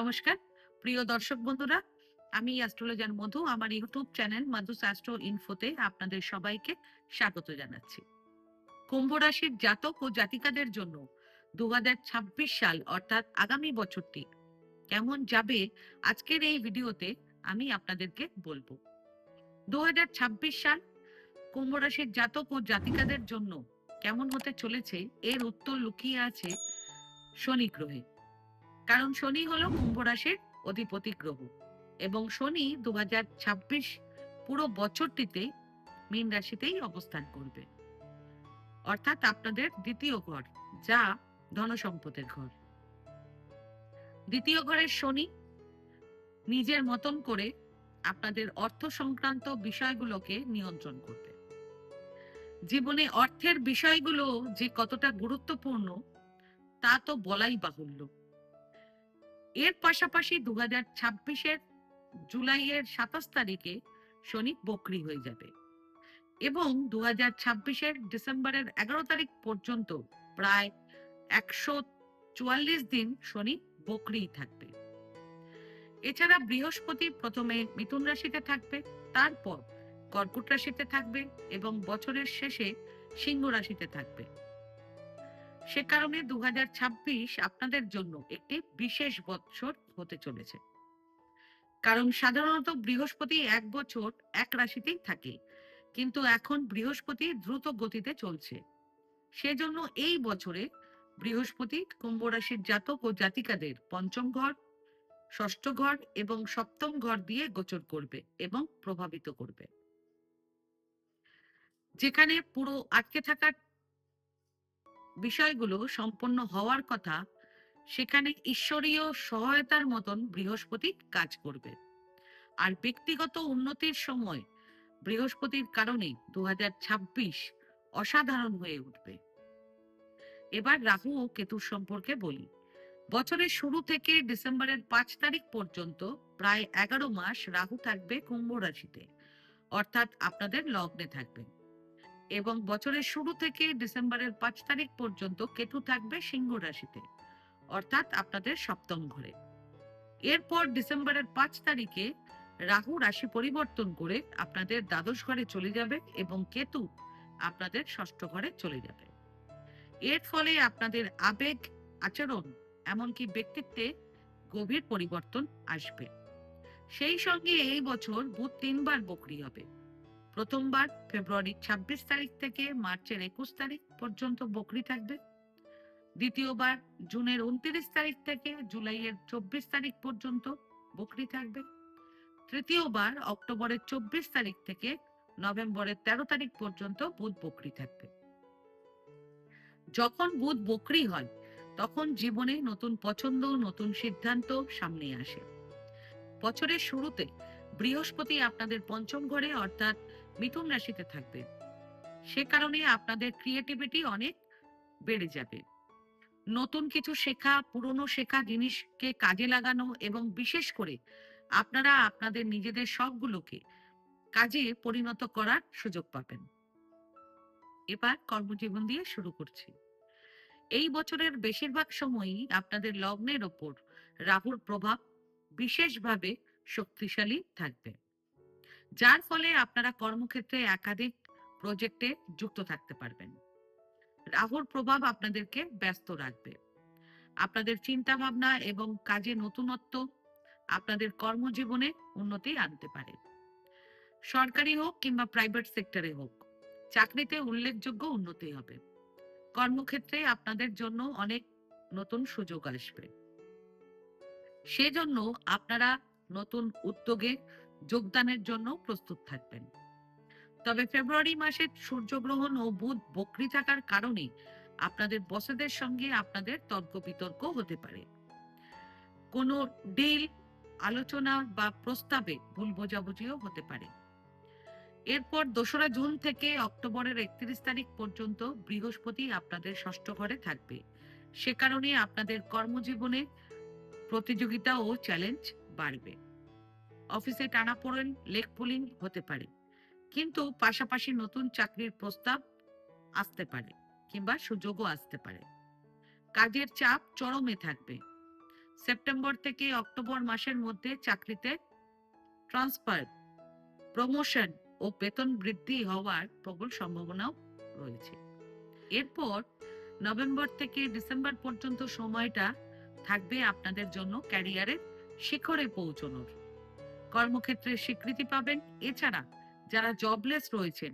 নমস্কার প্রিয় দর্শক বন্ধুরা, আমি অ্যাস্ট্রোলজার মধু। আমার ইউটিউব চ্যানেল মাধুস অ্যাস্ট্রো ইনফোতে আপনাদের সবাইকে স্বাগত জানাচ্ছি। কুম্ভ রাশির জাতক ও জাতিকাদের জন্য 2026 সাল অর্থাৎ আগামী বছরটি কেমন যাবে আজকের এই ভিডিওতে আমি আপনাদেরকে বলবো। 2026 সাল কুম্ভ রাশির জাতক ও জাতিকাদের জন্য কেমন হতে চলেছে এর উত্তর লুকিয়ে আছে শনি গ্রহে। কারণ শনি হলো কুম্ভ রাশির অধিপতি গ্রহ এবং শনি 2026 পুরো বছরটিতে মীন রাশিতেই অবস্থান করবে, অর্থাৎ আপনাদের দ্বিতীয় ঘর, যা ধনসম্পদের ঘর। দ্বিতীয় ঘরের শনি নিজের মতন করে আপনাদের অর্থ সংক্রান্ত বিষয়গুলোকে নিয়ন্ত্রণ করবে। জীবনে অর্থের বিষয়গুলো যে কতটা গুরুত্বপূর্ণ তা তো বলাই বাহুল্য। এর পাশাপাশি 2026-এর জুলাইয়ের 27 তারিখে শনি বক্রি হয়ে যাবে এবং 2026-এর ডিসেম্বরের 11 তারিখ পর্যন্ত প্রায় 144 দিন শনি বক্রি থাকবে। এছাড়া বৃহস্পতি প্রথমে মিথুন রাশিতে থাকবে, তারপর কর্কট রাশিতে থাকবে এবং বছরের শেষে সিংহ রাশিতে থাকবে। সে কারণে 2026 আপনাদের জন্য একটি বিশেষ বৎসর হতে চলেছে। কারণ সাধারণত বৃহস্পতি এক বছর এক রাশিতেই থাকে, কিন্তু এখন বৃহস্পতি দ্রুত গতিতে চলছে। সেজন্য এই বছরে বৃহস্পতি কুম্ভ রাশির জাতক ও জাতিকাদের পঞ্চম ঘর, ষষ্ঠ ঘর এবং সপ্তম ঘর দিয়ে গোচর করবে এবং প্রভাবিত করবে। যেখানে পুরো আটকে থাকার বিষয়গুলো সম্পন্ন হওয়ার কথা, সেখানে ঈশ্বরীয় সহায়তার মতন বৃহস্পতি কাজ করবে। আর ব্যক্তিগত উন্নতির সময় বৃহস্পতির কারণে 2026 অসাধারণ হয়ে উঠবে। এবার রাহু ও কেতুর সম্পর্কে বলি। বছরের শুরু থেকে ডিসেম্বরের 5 তারিখ পর্যন্ত প্রায় 11 মাস রাহু থাকবে কুম্ভ রাশিতে, অর্থাৎ আপনাদের লগ্নে থাকবে, এবং বছরের শুরু থেকে ডিসেম্বরের 5 তারিখ পর্যন্ত কেতু থাকবে সিংহ রাশিতে, অর্থাৎ আপনাদের সপ্তম ঘরে। এরপর ডিসেম্বরের 5 তারিখে রাহু রাশি পরিবর্তন করে আপনাদের দ্বাদশ ঘরে চলে যাবে এবং কেতু আপনাদের ষষ্ঠ ঘরে চলে যাবে। এর ফলে আপনাদের আবেগ, আচরণ, এমনকি ব্যক্তিত্বে গভীর পরিবর্তন আসবে। সেই সঙ্গে এই বছর বুধ 3বার বক্রি হবে। প্রথমবার ফেব্রুয়ারির 26 তারিখ থেকে মার্চের 21 তারিখ পর্যন্ত বক্রি থাকবে। দ্বিতীয়বার জুনের 29 তারিখ থেকে জুলাইয়ের 24 তারিখ পর্যন্ত বক্রি থাকবে। তৃতীয়বার অক্টোবরের 24 তারিখ থেকে নভেম্বরের 13 তারিখ পর্যন্ত বুধ বক্রি থাকবে। যখন বুধ বক্রি হয় তখন জীবনে নতুন পছন্দ, নতুন সিদ্ধান্ত সামনে আসে। বছরের শুরুতে বৃহস্পতি আপনাদের পঞ্চম ঘরে অর্থাৎ মিথুন রাশিতে থাকবে। সে কারণে আপনাদের ক্রিয়েটিভিটি অনেক বেড়ে যাবে। নতুন কিছু শেখা, পুরনো শেখা জিনিসকে কাজে লাগানো এবং বিশেষ করে আপনারা আপনাদের নিজেদের শখগুলোকে কাজে পরিণত করার সুযোগ পাবেন। এবার কর্মজীবন দিয়ে শুরু করছি। এই বছরের বেশিরভাগ সময়ই আপনাদের লগ্নের ওপর রাহুর প্রভাব বিশেষভাবে শক্তিশালী থাকবে, যার ফলে আপনারা কর্মক্ষেত্রে একাধিক প্রজেক্টে যুক্ত থাকতে পারবেন। রাহুর প্রভাব আপনাদেরকে ব্যস্ত রাখবে। আপনাদের চিন্তা ভাবনা এবং কাজে নতুনত্ব আপনাদের কর্মজীবনে উন্নতি আনতে পারে। সরকারি হোক কিংবা প্রাইভেট সেক্টরে হোক, চাকরিতে উল্লেখযোগ্য উন্নতি হবে। কর্মক্ষেত্রে আপনাদের জন্য অনেক নতুন সুযোগ আসবে। সেজন্য আপনারা নতুন উদ্যোগে যোগদানের জন্য প্রস্তুত থাকবেন। তবে ফেব্রুয়ারি মাসে সূর্যগ্রহণ ও বুধ বক্রি থাকার কারণে আপনাদের বসেদের সঙ্গে আপনাদের তর্ক বিতর্ক হতে পারে। কোনো ডিল, আলোচনা বা প্রস্তাবে ভুল বোঝাবুঝিও হতে পারে। এরপর 2রা জুন থেকে অক্টোবরের 31 তারিখ পর্যন্ত বৃহস্পতি আপনাদের ষষ্ঠ ঘরে থাকবে। সে কারণে আপনাদের কর্মজীবনে প্রতিযোগিতা ও চ্যালেঞ্জ বাড়বে। অফিসে টানাপোড়েন, লেগ পুলিং হতে পারে, কিন্তু পাশাপাশি নতুন চাকরির প্রস্তাব আসতে পারে কিংবা সুযোগও আসতে পারে। কাজের চাপ চরমে থাকবে। সেপ্টেম্বর থেকে অক্টোবর মাসের মধ্যে চাকরিতে ট্রান্সফার, প্রমোশন ও বেতন বৃদ্ধি হওয়ার প্রবল সম্ভাবনাও রয়েছে। এরপর নভেম্বর থেকে ডিসেম্বর পর্যন্ত সময়টা থাকবে আপনাদের জন্য ক্যারিয়ারের শিখরে পৌঁছানোর। কর্মক্ষেত্রে স্বীকৃতি পাবেন। এছাড়া যারা জবলেস রয়েছেন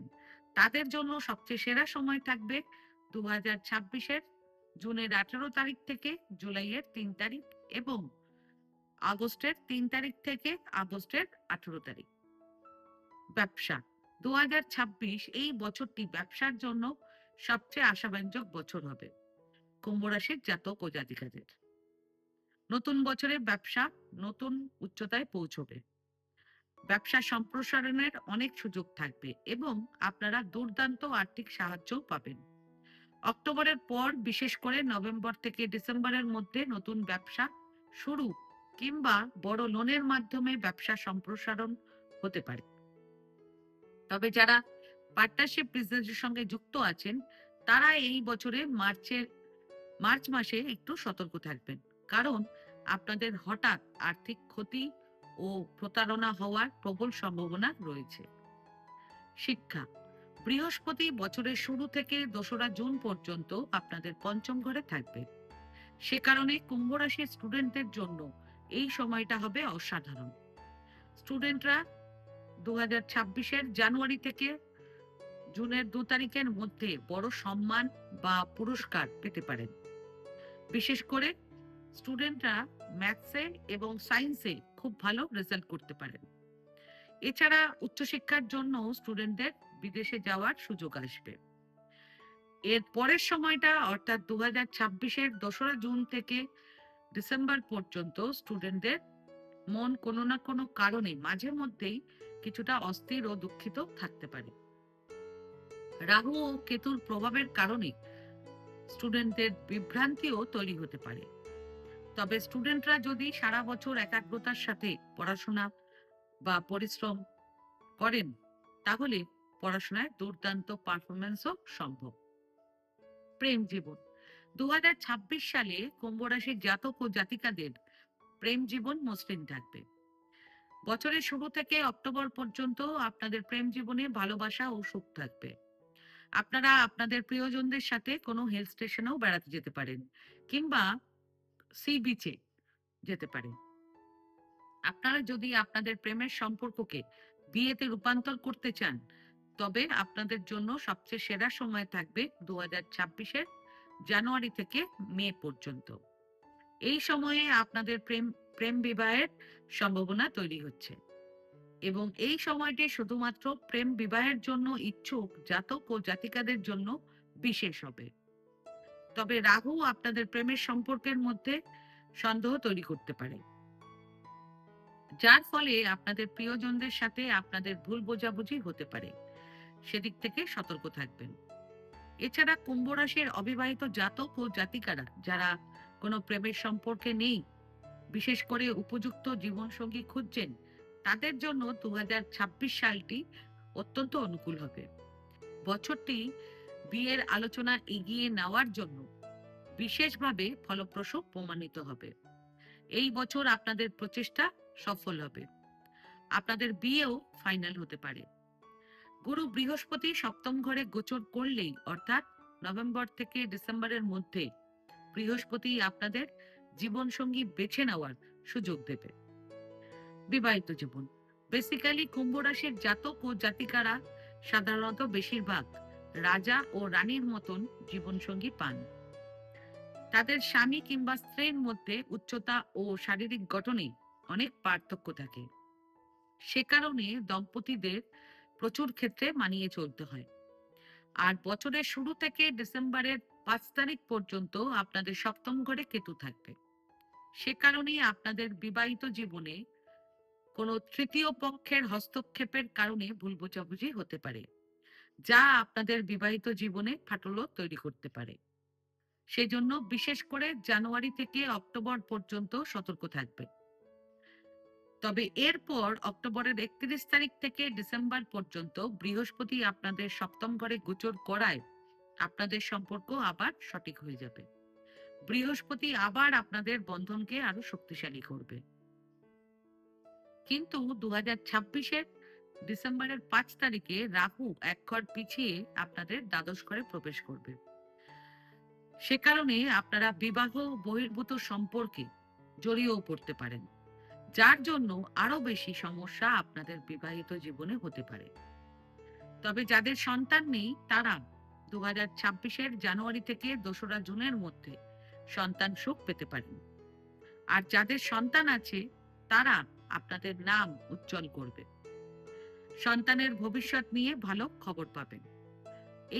তাদের জন্য সবচেয়ে সেরা সময় থাকবে 2026-এর জুনের 18 তারিখ থেকে জুলাইয়ের 3 তারিখ এবং আগস্টের 3 তারিখ থেকে আগস্টের 18 তারিখ। ব্যবসা 2026 এই বছরটি ব্যবসার জন্য সবচেয়ে আশাব্যঞ্জক বছর হবে কুম্ভ রাশির জাতক ও জাতিকাদের। নতুন বছরে ব্যবসা নতুন উচ্চতায় পৌঁছবে। ব্যবসা সম্প্রসারণের অনেক সুযোগ থাকবে এবং আপনারা দুর্দান্ত আর্থিক সাহায্যও পাবেন। অক্টোবরের পর বিশেষ করে নভেম্বর থেকে ডিসেম্বরের মধ্যে নতুন ব্যবসা শুরু কিংবা বড় লোনের মাধ্যমে ব্যবসা সম্প্রসারণ হতে পারে। তবে যারা পার্টনারশিপ বিজনেসের সঙ্গে যুক্ত আছেন তারা এই বছরে মার্চ মাসে একটু সতর্ক থাকবেন, কারণ আপনাদের হঠাৎ আর্থিক ক্ষতি ও প্রতারণা হওয়ার প্রবল সম্ভাবনা রয়েছে। শিক্ষা, বৃহস্পতি বছরের শুরু থেকে 2রা জুন পর্যন্ত আপনাদের পঞ্চম ঘরে থাকবে। সে কারণে কুম্ভ রাশির স্টুডেন্টদের জন্য এই সময়টা হবে অসাধারণ। স্টুডেন্টরা 2026-এর জানুয়ারি থেকে জুনের 2 তারিখের মধ্যে বড় সম্মান বা পুরস্কার পেতে পারেন। বিশেষ করে স্টুডেন্টরা ম্যাথসে এবং সায়েন্সে খুব ভালো রেজাল্ট করতে পারেন। এছাড়া উচ্চশিক্ষার জন্য স্টুডেন্টদের বিদেশে যাওয়ার সুযোগ আসবে। এর পরের সময়টা অর্থাৎ 2026-এর 2রা জুন থেকে ডিসেম্বর পর্যন্ত স্টুডেন্টদের মন কোনো না কোনো কারণে মাঝে মধ্যেই কিছুটা অস্থির ও দুঃখিত থাকতে পারে। রাহু ও কেতুর প্রভাবের কারণে স্টুডেন্টদের বিভ্রান্তিও তৈরি হতে পারে। তবে স্টুডেন্টরা যদি সারা বছর একাগ্রতার সাথে পড়াশোনা বা পরিশ্রম করেন তাহলে পড়াশোনায় দুর্দান্ত পারফরমেন্সও সম্ভব। প্রেম জীবন 2026 সালে কুম্ভ রাশির জাতক ও জাতিকাদের প্রেম জীবন মসৃণ থাকবে। বছরের শুরু থেকে অক্টোবর পর্যন্ত আপনাদের প্রেম জীবনে ভালোবাসা ও সুখ থাকবে। আপনারা আপনাদের প্রিয়জনদের সাথে কোনো হিল স্টেশনেও বেড়াতে যেতে পারেন কিংবা সি বিচে যেতে পারেন। আপনারা যদি আপনাদের প্রেমের সম্পর্ককে বিয়েতে রূপান্তর করতে চান তবে আপনাদের জন্য সবচেয়ে সেরা সময় থাকবে 2026-এর জানুয়ারি থেকে মে পর্যন্ত। এই সময়ে আপনাদের প্রেম বিবাহের সম্ভাবনা তৈরি হচ্ছে এবং এই সময়টি শুধুমাত্র প্রেম বিবাহের জন্য ইচ্ছুক জাতক ও জাতিকাদের জন্য বিশেষ হবে। তবে রাহু আপনাদের প্রেমের সম্পর্কের মধ্যে সন্দেহ তৈরি করতে পারে, যার ফলে আপনাদের প্রিয়জনদের সাথে আপনাদের ভুল বোঝাবুঝি হতে পারে। সেদিক থেকে সতর্ক থাকবেন। এছাড়া কুম্ভ রাশির অবিবাহিত জাতক ও জাতিকারা যারা কোনো প্রেমের সম্পর্কে নেই, বিশেষ করে উপযুক্ত জীবনসঙ্গী খুঁজছেন, তাদের জন্য 2026 সালটি অত্যন্ত অনুকূল হবে। বছরটি বিয়ের আলোচনা এগিয়ে নেওয়ার জন্য বিশেষভাবে ফলপ্রসূ প্রমাণিত হবে। এই বছর আপনাদের প্রচেষ্টা সফল হবে। আপনাদের বিয়েও ফাইনাল হতে পারে। গুরু বৃহস্পতি সপ্তম ঘরে গোচর করলেই অর্থাৎ নভেম্বর থেকে ডিসেম্বরের মধ্যে বৃহস্পতি আপনাদের জীবনসঙ্গী বেছে নেওয়ার সুযোগ দেবে। বিবাহিত জীবন বেসিক্যালি কুম্ভ রাশির জাতক ও জাতিকারা সাধারণত বেশিরভাগ রাজা ও রানীর মতন জীবনসঙ্গী পান। তাদের স্বামী কিংবা স্ত্রীর মধ্যে উচ্চতা ও শারীরিক গঠনে অনেক পার্থক্য থাকে। সে কারণে দম্পতিদের প্রচুর ক্ষেত্রে মানিয়ে চলতে হয়। আর বছরের শুরু থেকে ডিসেম্বরের 5 তারিখ পর্যন্ত আপনাদের সপ্তম ঘরে কেতু থাকবে। সে কারণে আপনাদের বিবাহিত জীবনে কোনো তৃতীয় পক্ষের হস্তক্ষেপের কারণে ভুল বোঝাবুঝি হতে পারে, যা আপনাদের বিবাহিত জীবনে ফাটলও তৈরি করতে পারে। সেজন্য বিশেষ করে জানুয়ারি থেকে অক্টোবর পর্যন্ত সতর্ক থাকবে। তবে এরপর অক্টোবরের 31 তারিখ থেকে ডিসেম্বর পর্যন্ত বৃহস্পতি আপনাদের সপ্তম ঘরে গোচর করায় আপনাদের সম্পর্ক আবার সঠিক হয়ে যাবে। বৃহস্পতি আবার আপনাদের বন্ধনকে আরো শক্তিশালী করবে। কিন্তু 2026-এর ডিসেম্বরের 5 তারিখে রাহু এক ঘর পিছিয়ে আপনাদের দ্বাদশ ঘরে প্রবেশ করবে। সে কারণে আপনারা বিবাহ বহির্ভূত সম্পর্কে জড়িয়েও পড়তে পারেন, যার জন্য আরো বেশি সমস্যা আপনাদের বিবাহিত জীবনে হতে পারে। তবে যাদের সন্তান নেই তারা 2026-এর জানুয়ারি থেকে 2রা জুনের মধ্যে সন্তান সুখ পেতে পারেন। আর যাদের সন্তান আছে তারা আপনাদের নাম উজ্জ্বল করবে। সন্তানের ভবিষ্যৎ নিয়ে ভালো খবর পাবেন।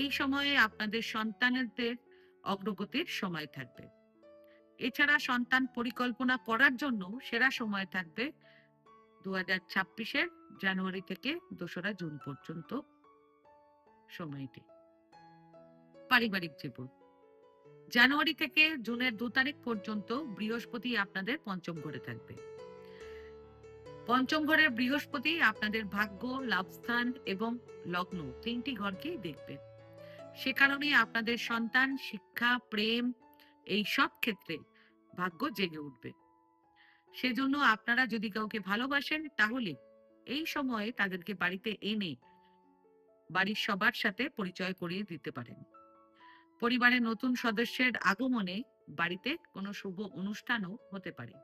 এই সময়ে আপনাদের সন্তানদের অগ্রগতির সময় থাকবে। এছাড়া সন্তান পরিকল্পনা করার জন্য সেরা সময় থাকবে 2026-এর জানুয়ারি থেকে 2রা জুন পর্যন্ত সময়টি। পারিবারিক জীবন, জানুয়ারি থেকে জুনের 2 তারিখ পর্যন্ত বৃহস্পতি আপনাদের পঞ্চম ঘরে থাকবে। পঞ্চম ঘরের বৃহস্পতি আপনাদের ভাগ্য, লাভস্থান এবং লগ্ন 3টি ঘরকেই দেখবে। সে কারণে আপনাদের সন্তান, শিক্ষা, প্রেম এই সব ক্ষেত্রে ভাগ্য জেগে উঠবে। সেজন্য আপনারা যদি কাউকে ভালোবাসেন তাহলে এই সময়ে তাদেরকে বাড়িতে এনে বাড়ির সবার সাথে পরিচয় করিয়ে দিতে পারেন। পরিবারের নতুন সদস্যের আগমনে বাড়িতে কোনো শুভ অনুষ্ঠানও হতে পারে।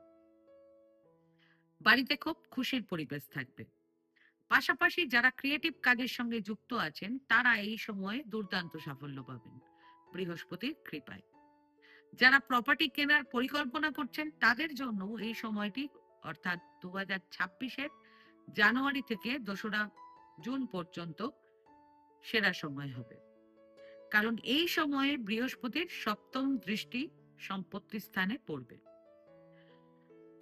বাড়িতে খুব খুশির পরিবেশ থাকবে। পাশাপাশি যারা ক্রিয়েটিভ কাজের সঙ্গে যুক্ত আছেন তারা এই সময়ে দুর্দান্ত সাফল্য পাবেন বৃহস্পতির কৃপায়। যারা প্রপার্টি কেনার পরিকল্পনা করছেন তাদের জন্য এই সময়টি অর্থাৎ 2026-এর জানুয়ারি থেকে 2রা জুন পর্যন্ত সেরা সময় হবে। কারণ এই সময়ে বৃহস্পতির সপ্তম দৃষ্টি সম্পত্তি স্থানে পড়বে।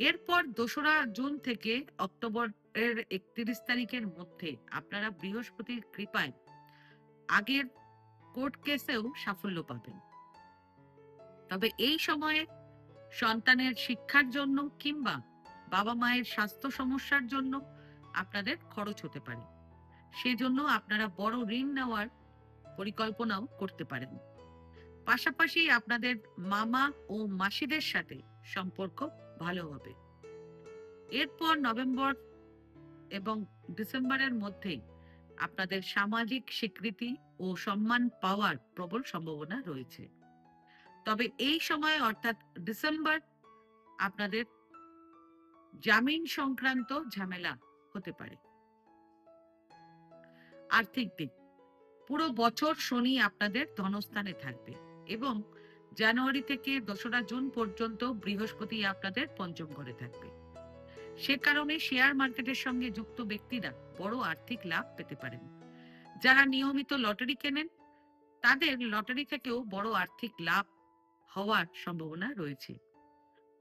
এরপর 2রা জুন থেকে অক্টোবরের 31 তারিখের মধ্যে আপনারা বৃহস্পতির কৃপায় আগের কোর্ট কেসেও সাফল্য পাবেন। তবে এই সময়ে সন্তানের শিক্ষার জন্য কিংবা বাবা মায়ের স্বাস্থ্য সমস্যার জন্য আপনাদের খরচ হতে পারে। সেজন্য আপনারা বড় ঋণ নেওয়ার পরিকল্পনাও করতে পারেন। পাশাপাশি আপনাদের মামা ও মাসিদের সাথে সম্পর্ক ভালো হবে। এরপর নভেম্বর এবং ডিসেম্বরের মধ্যে আপনাদের সামাজিক স্বীকৃতি ও সম্মান পাওয়ার প্রবল সম্ভাবনা রয়েছে। তবে এই সময় অর্থাৎ ডিসেম্বর আপনাদের জামিন সংক্রান্ত ঝামেলা হতে পারে। আর্থিক দিক, পুরো বছর শনি আপনাদের ধনস্থানে থাকবে এবং জানুয়ারি থেকে 2রা জুন পর্যন্ত বৃহস্পতি আপনাদের পঞ্চম ঘরে থাকবে। সে কারণে শেয়ার মার্কেটের সঙ্গে যুক্ত ব্যক্তিরা বড় আর্থিক লাভ পেতে পারেন। যারা নিয়মিত লটারি কেনেন তাদের লটারি থেকেও বড় আর্থিক লাভ হওয়ার সম্ভাবনা রয়েছে।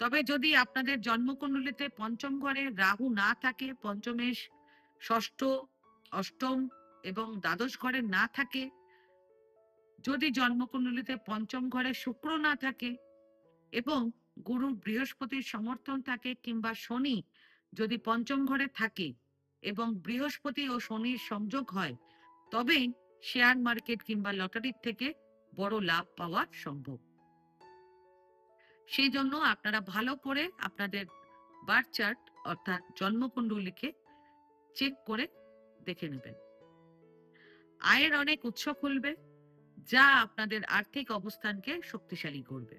তবে যদি আপনাদের জন্মকুণ্ডলিতে পঞ্চম ঘরে রাহু না থাকে, পঞ্চমেশ, ষষ্ঠ, অষ্টম এবং দ্বাদশ ঘরে না থাকে, যদি জন্মকুণ্ডলিতে পঞ্চম ঘরে শুক্র না থাকে এবং গুরু বৃহস্পতির সমর্থন থাকে কিংবা শনি যদি পঞ্চম ঘরে থাকে এবং বৃহস্পতি ও শনির সংযোগ হয়, তবে শেয়ার মার্কেট কিংবা লটারির থেকে বড় লাভ পাওয়া সম্ভব। সেই জন্য আপনারা ভালো করে আপনাদের বার্থ চার্ট অর্থাৎ জন্মকুণ্ডলীকে চেক করে দেখে নেবেন। আয়ের অনেক উৎস খুলবে যা আপনাদের আর্থিক অবস্থানকে শক্তিশালী করবে।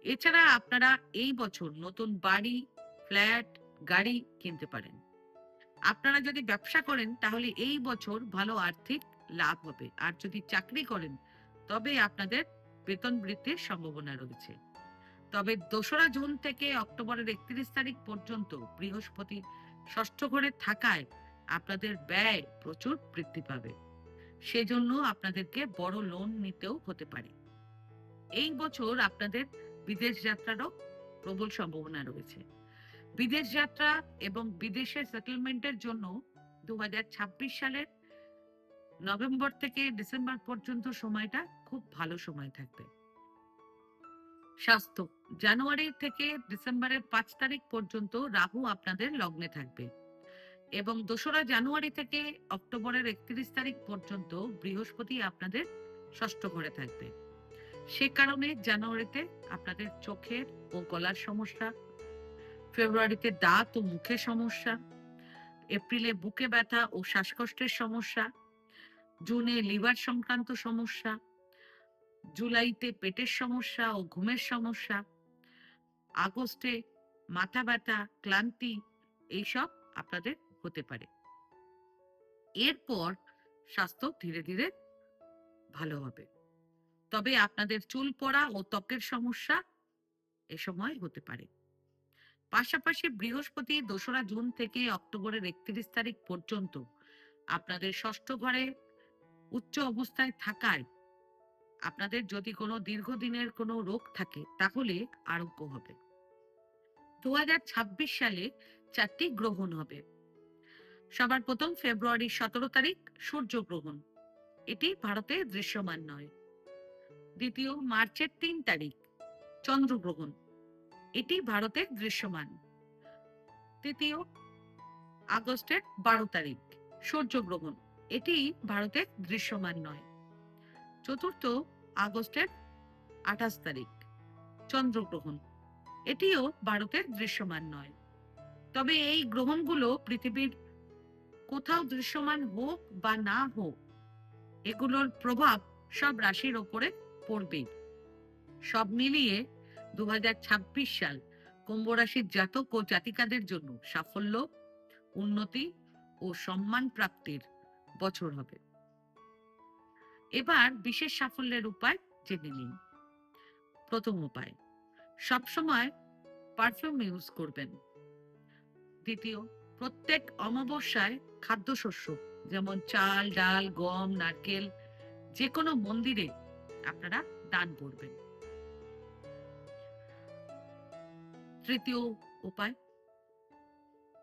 এছাড়া আপনারা এই বছর নতুন বাড়ি, ফ্ল্যাট, গাড়ি কিনতে পারেন। আপনারা যদি ব্যবসা করেন তাহলে এই বছর ভালো আর্থিক লাভ হবে। আর যদি চাকরি করেন তবে আপনাদের বেতন বৃদ্ধির সম্ভাবনা রয়েছে। তবে 2রা জুন থেকে অক্টোবরের 31 তারিখ পর্যন্ত বৃহস্পতি ষষ্ঠ ঘরে থাকায় আপনাদের ব্যয় প্রচুর বৃদ্ধি পাবে। সেজন্য আপনাদেরকে বড় লোন নিতেও হতে পারে। এই বছর আপনাদের বিদেশ যাত্রারও প্রবল সম্ভাবনা রয়েছে। বিদেশ যাত্রা এবং বিদেশে সেটেলমেন্টের জন্য 2026 সালের নভেম্বর থেকে ডিসেম্বর পর্যন্ত সময়টা খুব ভালো সময় থাকবে। স্বাস্থ্য, জানুয়ারি থেকে ডিসেম্বরের 5 তারিখ পর্যন্ত রাহু আপনাদের লগ্নে থাকবে এবং 2রা জানুয়ারি থেকে অক্টোবরের 31 তারিখ পর্যন্ত বৃহস্পতি আপনাদের ষষ্ঠ ঘরে থাকবে। সে কারণে জানুয়ারিতে আপনাদের চোখের ও গলার সমস্যা, ফেব্রুয়ারিতে দাঁত ও মুখের সমস্যা, এপ্রিলে বুকে ব্যথা ও শ্বাসকষ্টের সমস্যা, জুনে লিভার সংক্রান্ত সমস্যা, জুলাইতে পেটের সমস্যা ও ঘুমের সমস্যা, আগস্টে মাথা ব্যথা, ক্লান্তি এইসব আপনাদের হতে পারে। এরপর স্বাস্থ্য ধীরে ধীরে ভালো হবে। তবে আপনাদের চুল পড়া ও ত্বকের সমস্যা এ সময় হতে পারে। পাশাপাশি বৃহস্পতি 2রা জুন থেকে অক্টোবরের 31 তারিখ পর্যন্ত আপনাদের ষষ্ঠ ঘরে উচ্চ অবস্থায় থাকায় আপনাদের যদি কোনো দীর্ঘদিনের কোনো রোগ থাকে তাহলে আরোগ্য হবে। 2026 সালে 4টি গ্রহণ হবে। সবার প্রথম ফেব্রুয়ারির 17 তারিখ সূর্যগ্রহণ, এটি ভারতে দৃশ্যমান নয়। দ্বিতীয় মার্চের 3 তারিখ চন্দ্রগ্রহণ, এটি ভারতে দৃশ্যমান। তৃতীয় আগস্টের 12 তারিখ সূর্যগ্রহণ, এটি ভারতে দৃশ্যমান নয়। চতুর্থ আগস্টের 28 তারিখ চন্দ্রগ্রহণ, এটিও ভারতে দৃশ্যমান নয়। তবে এই গ্রহণগুলো পৃথিবীর কোথাও দৃশ্যমান হোক বা না হোক, এগুলোর প্রভাব সব রাশির ওপরে পড়বে। সব মিলিয়ে 2026 সাল কুম্ভ রাশির জাতক ও জাতিকাদের জন্য সাফল্য, উন্নতি ও সম্মান প্রাপ্তির বছর হবে। এবার বিশেষ সাফল্যের উপায় জেনে নিন। প্রথম উপায়, সবসময় পারফিউম ইউজ করবেন। দ্বিতীয়, প্রত্যেক অমাবস্যায় খাদ্যশস্য যেমন চাল, ডাল, গম, নারকেল যে কোনো মন্দিরে আপনারা দান করবেন। তৃতীয় উপায়,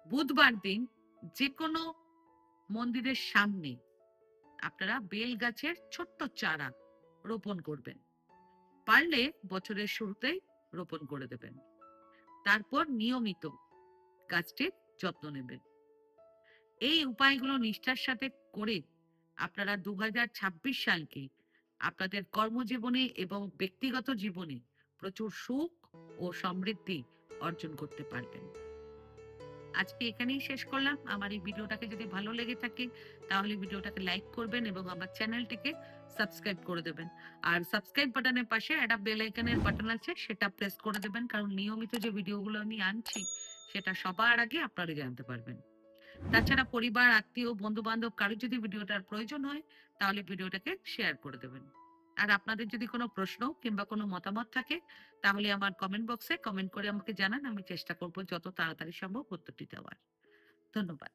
বুধবার দিন যে কোনো মন্দিরের সামনে আপনারা বেল গাছের ছোট্ট চারা রোপণ করবেন। পারলে বছরের শুরুতেই রোপণ করে দেবেন। তারপর নিয়মিত গাছটির যত্ন নেবেন। এই উপায়গুলো নিষ্ঠার সাথে করে আপনারা 2026 সালকে আপনাদের কর্মজীবনে এবং ব্যক্তিগত জীবনে প্রচুর সুখ ও সমৃদ্ধি অর্জন করতে পারবেন। আজকে এখানেই শেষ করলাম। আমার এই ভিডিওটাকে যদি ভালো লেগে থাকে তাহলে ভিডিওটাকে লাইক করবেন এবং আমার চ্যানেলটিকে সাবস্ক্রাইব করে দেবেন। আর সাবস্ক্রাইব বাটনের পাশে একটা বেল আইকনের বাটন আছে, সেটা প্রেস করে দেবেন, কারণ নিয়মিত যে ভিডিওগুলো আমি আনছি সেটা সবার আগে আপনারা জানতে পারবেন। তাছাড়া পরিবার, আত্মীয়, বন্ধু বান্ধব কারো যদি ভিডিওটার প্রয়োজন হয় তাহলে ভিডিওটাকে শেয়ার করে দেবেন। আর আপনাদের যদি কোনো প্রশ্ন কিংবা কোনো মতামত থাকে তাহলে আমার কমেন্ট বক্সে কমেন্ট করে আমাকে জানান। আমি চেষ্টা করব যত তাড়াতাড়ি সম্ভব উত্তরটি দেওয়ার। ধন্যবাদ।